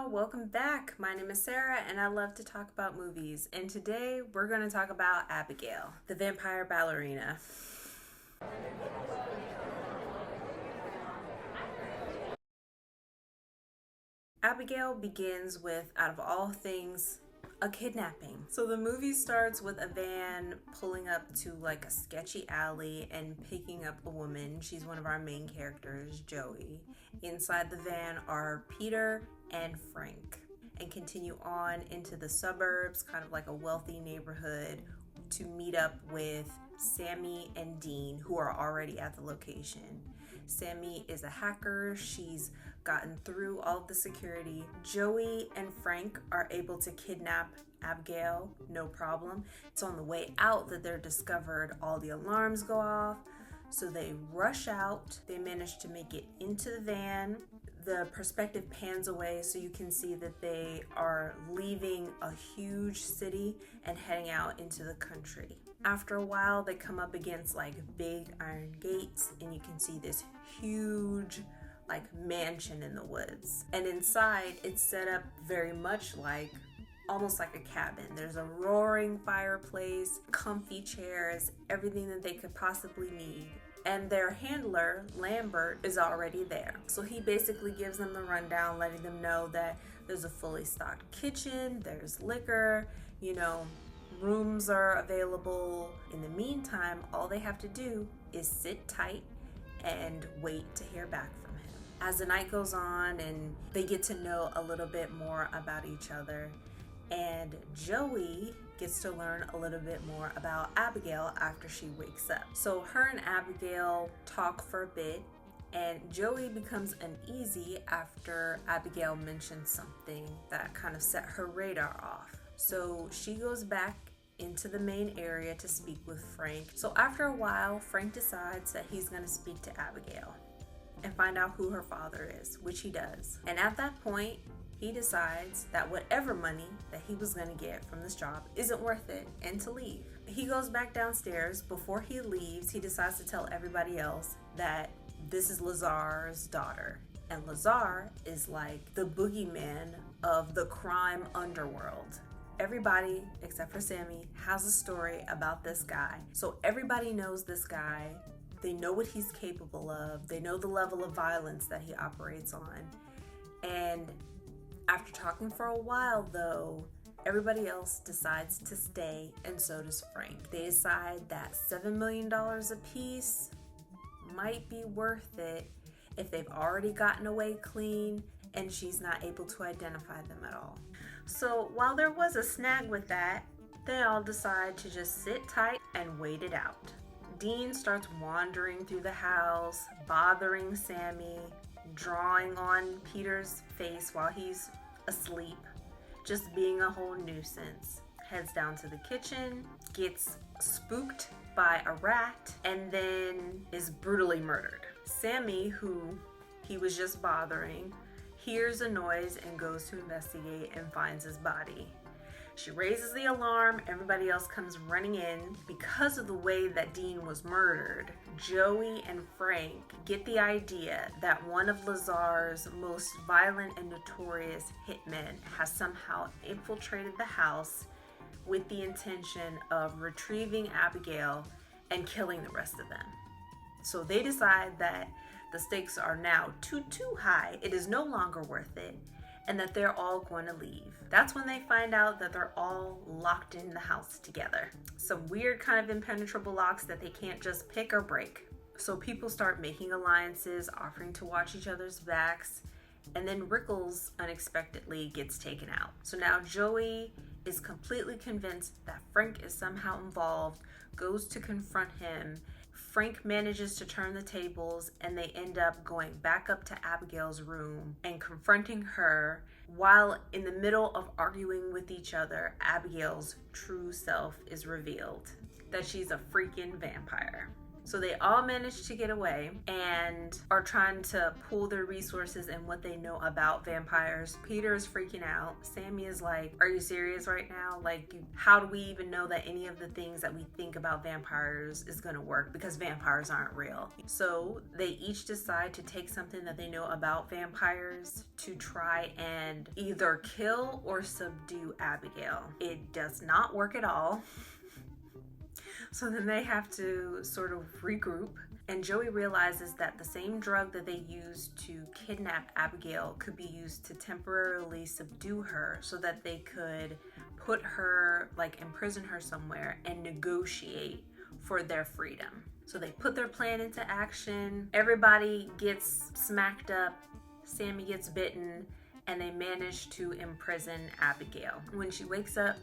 y'all, welcome back. My name is Sarah and I love to talk about movies. And today we're going to talk about Abigail, the vampire ballerina. Abigail begins with, out of all things, a kidnapping. So the movie starts with a van pulling up to like a sketchy alley and picking up a woman. She's one of our main characters, Joey. Inside the van are Peter and Frank, and continue on into the suburbs, kind of like a wealthy neighborhood, to meet up with Sammy and Dean, who are already at the location. Sammy is a hacker. She's gotten through all of the security. Joey and Frank are able to kidnap Abigail, no problem. It's on the way out that they're discovered. All the alarms go off, so they rush out. They manage to make it into the van. The perspective pans away so you can see that they are leaving a huge city and heading out into the country. After a while, they come up against like big iron gates, and you can see this huge like mansion in the woods. And inside, it's set up very much like almost like a cabin. There's a roaring fireplace, comfy chairs, everything that they could possibly need. And their handler, Lambert, is already there. So he basically gives them the rundown, letting them know that there's a fully stocked kitchen, there's liquor, rooms are available. In the meantime, all they have to do is sit tight and wait to hear back from him. As the night goes on and they get to know a little bit more about each other, and Joey gets to learn a little bit more about Abigail after she wakes up. So her and Abigail talk for a bit, and Joey becomes uneasy after Abigail mentions something that kind of set her radar off. So she goes back into the main area to speak with Frank. So after a while, Frank decides that he's going to speak to Abigail and find out who her father is, which he does. And at that point, he decides that whatever money that he was going to get from this job isn't worth it and to leave. He goes back downstairs. Before he leaves, he decides to tell everybody else that this is Lazar's daughter. And Lazar is like the boogeyman of the crime underworld. Everybody, except for Sammy, has a story about this guy. So everybody knows this guy. They know what he's capable of. They know the level of violence that he operates on. And after talking for a while, though, everybody else decides to stay, and so does Frank. They decide that $7 million apiece might be worth it if they've already gotten away clean and she's not able to identify them at all. So while there was a snag with that, they all decide to just sit tight and wait it out. Dean starts wandering through the house, bothering Sammy, drawing on Peter's face while he's asleep, just being a whole nuisance. Heads down to the kitchen, gets spooked by a rat, and then is brutally murdered. Sammy, who he was just bothering, hears a noise and goes to investigate and finds his body. She raises the alarm, everybody else comes running in. Because of the way that Dean was murdered, Joey and Frank get the idea that one of Lazar's most violent and notorious hitmen has somehow infiltrated the house with the intention of retrieving Abigail and killing the rest of them. So they decide that the stakes are now too high. It is no longer worth it, and that they're all going to leave. That's when they find out that they're all locked in the house together. Some weird kind of impenetrable locks that they can't just pick or break. So people start making alliances, offering to watch each other's backs, and then Rickles unexpectedly gets taken out. So now Joey is completely convinced that Frank is somehow involved, goes to confront him. Frank manages to turn the tables, and they end up going back up to Abigail's room and confronting her. While in the middle of arguing with each other, Abigail's true self is revealed, that she's a freaking vampire. So they all manage to get away and are trying to pool their resources and what they know about vampires. Peter is freaking out. Sammy is like, are you serious right now? Like, how do we even know that any of the things that we think about vampires is gonna work? Because vampires aren't real. So they each decide to take something that they know about vampires to try and either kill or subdue Abigail. It does not work at all. So then they have to sort of regroup, and Joey realizes that the same drug that they used to kidnap Abigail could be used to temporarily subdue her so that they could put her, like imprison her somewhere and negotiate for their freedom. So they put their plan into action. Everybody gets smacked up. Sammy gets bitten, and they manage to imprison Abigail. When she wakes up,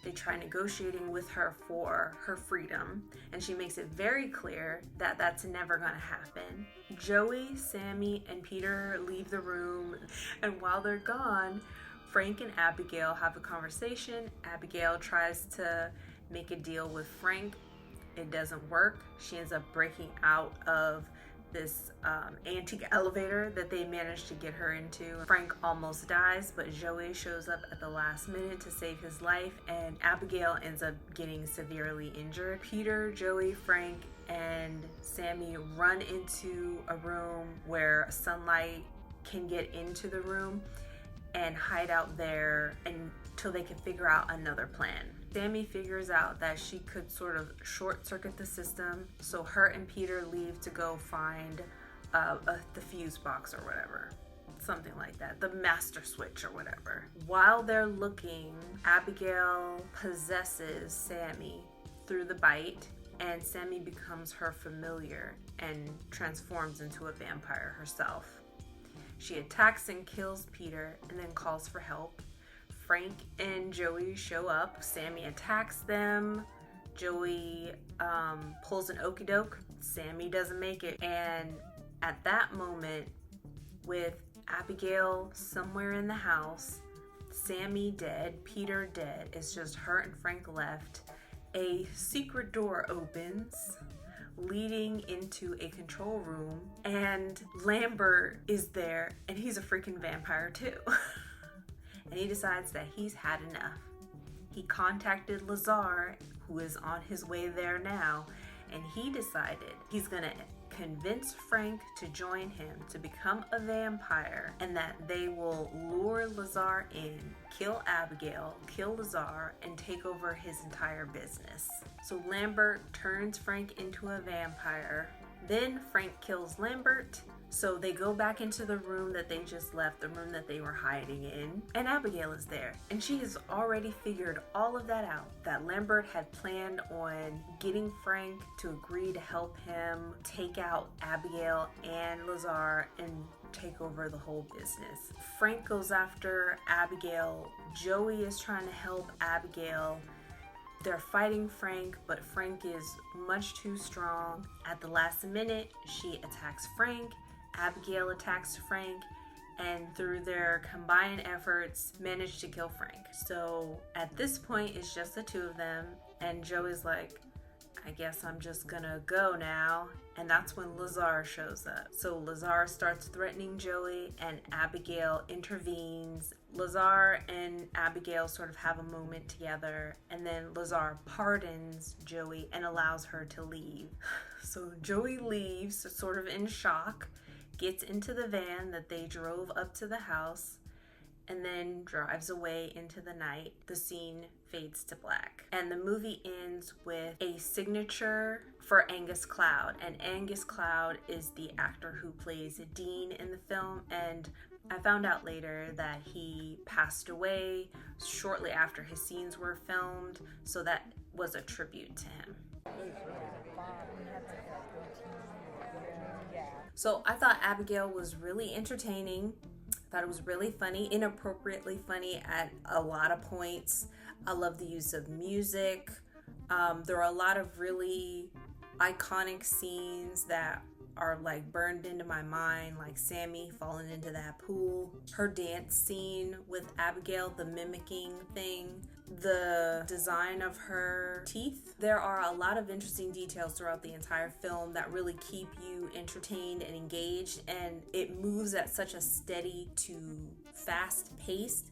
they try negotiating with her for her freedom, and she makes it very clear that that's never gonna happen. Joey, Sammy, and Peter leave the room, and while they're gone, Frank and Abigail have a conversation. Abigail tries to make a deal with Frank. It doesn't work. She ends up breaking out of this antique elevator that they managed to get her into. Frank almost dies, but Joey shows up at the last minute to save his life, and Abigail ends up getting severely injured. Peter, Joey, Frank, and Sammy run into a room where sunlight can get into the room and hide out there until they can figure out another plan. Sammy figures out that she could sort of short circuit the system, so her and Peter leave to go find the fuse box or whatever. Something like that, the master switch or whatever. While they're looking, Abigail possesses Sammy through the bite, and Sammy becomes her familiar and transforms into a vampire herself. She attacks and kills Peter and then calls for help. Frank and Joey show up. Sammy attacks them. Joey pulls an okey doke. Sammy doesn't make it. And at that moment, with Abigail somewhere in the house, Sammy dead, Peter dead, it's just her and Frank left, a secret door opens, leading into a control room, and Lambert is there, and he's a freaking vampire too. And he decides that he's had enough. He contacted Lazar, who is on his way there now, and he decided he's gonna convince Frank to join him to become a vampire, and that they will lure Lazar in, kill Abigail, kill Lazar, and take over his entire business. So Lambert turns Frank into a vampire. Then Frank kills Lambert. So they go back into the room that they just left, the room that they were hiding in, and Abigail is there. And she has already figured all of that out, that Lambert had planned on getting Frank to agree to help him take out Abigail and Lazar and take over the whole business. Frank goes after Abigail. Joey is trying to help Abigail. They're fighting Frank, but Frank is much too strong. At the last minute, she attacks Frank. Abigail attacks Frank, and through their combined efforts manage to kill Frank. So at this point, it's just the two of them, and Joey's like, I guess I'm just gonna go now. And that's when Lazar shows up. So Lazar starts threatening Joey, and Abigail intervenes. Lazar and Abigail sort of have a moment together, and then Lazar pardons Joey and allows her to leave. So Joey leaves, sort of in shock, gets into the van that they drove up to the house, and then drives away into the night. The scene fades to black. And the movie ends with a signature for Angus Cloud. And Angus Cloud is the actor who plays Dean in the film. And I found out later that he passed away shortly after his scenes were filmed. So that was a tribute to him. So I thought Abigail was really entertaining. I thought it was really funny, inappropriately funny at a lot of points. I love the use of music. There are a lot of really iconic scenes that are like burned into my mind, like Sammy falling into that pool, her dance scene with Abigail, the mimicking thing, the design of her teeth. There are a lot of interesting details throughout the entire film that really keep you entertained and engaged, and it moves at such a steady to fast pace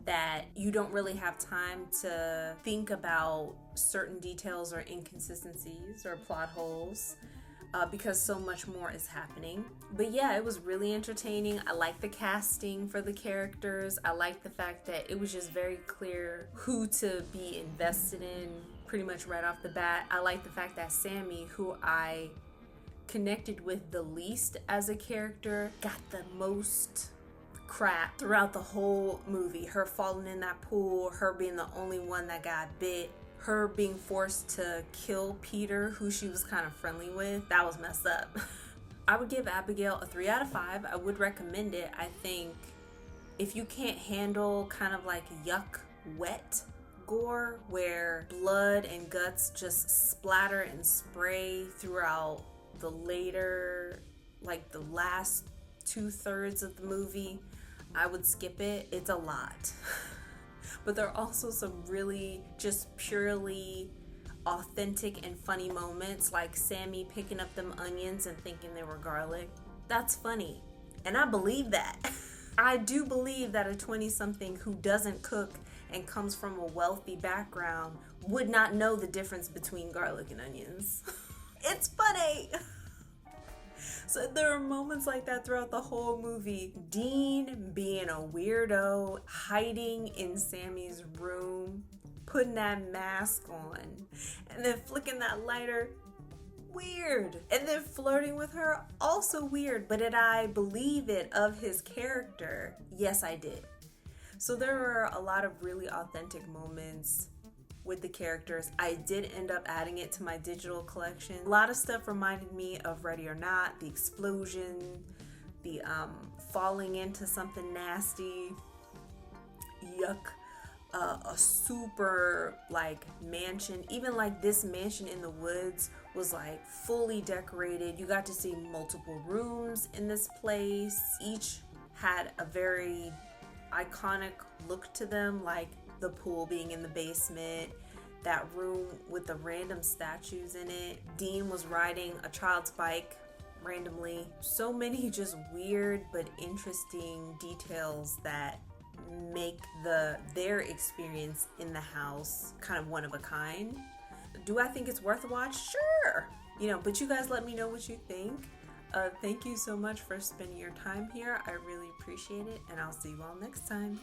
that you don't really have time to think about certain details or inconsistencies or plot holes. Because so much more is happening. But yeah, it was really entertaining. I like the casting for the characters. I like the fact that it was just very clear who to be invested in pretty much right off the bat. I like the fact that Sammy, who I connected with the least as a character, got the most crap throughout the whole movie. Her falling in that pool, her being the only one that got bit, her being forced to kill Peter, who she was kind of friendly with. That was messed up. I would give Abigail a 3 out of 5. I would recommend it. I think if you can't handle kind of like yuck, wet gore where blood and guts just splatter and spray throughout the last 2/3 of the movie, I would skip it. It's a lot. But there are also some really just purely authentic and funny moments, like Sammy picking up them onions and thinking they were garlic. That's funny. And I believe that. I do believe that a 20-something who doesn't cook and comes from a wealthy background would not know the difference between garlic and onions. It's funny. So there are moments like that throughout the whole movie. Dean being a weirdo, hiding in Sammy's room, putting that mask on, and then flicking that lighter. Weird. And then flirting with her, also weird. But did I believe it of his character? Yes, I did. So there were a lot of really authentic moments with the characters. I did end up adding it to my digital collection. A lot of stuff reminded me of Ready or Not, the explosion, the falling into something nasty, yuck, a super like mansion. Even like this mansion in the woods was like fully decorated. You got to see multiple rooms in this place. Each had a very iconic look to them, like the pool being in the basement, that room with the random statues in it. Dean was riding a child's bike randomly. So many just weird but interesting details that make their experience in the house kind of one of a kind. Do I think it's worth a watch? Sure. But you guys let me know what you think. Thank you so much for spending your time here. I really appreciate it, and I'll see you all next time.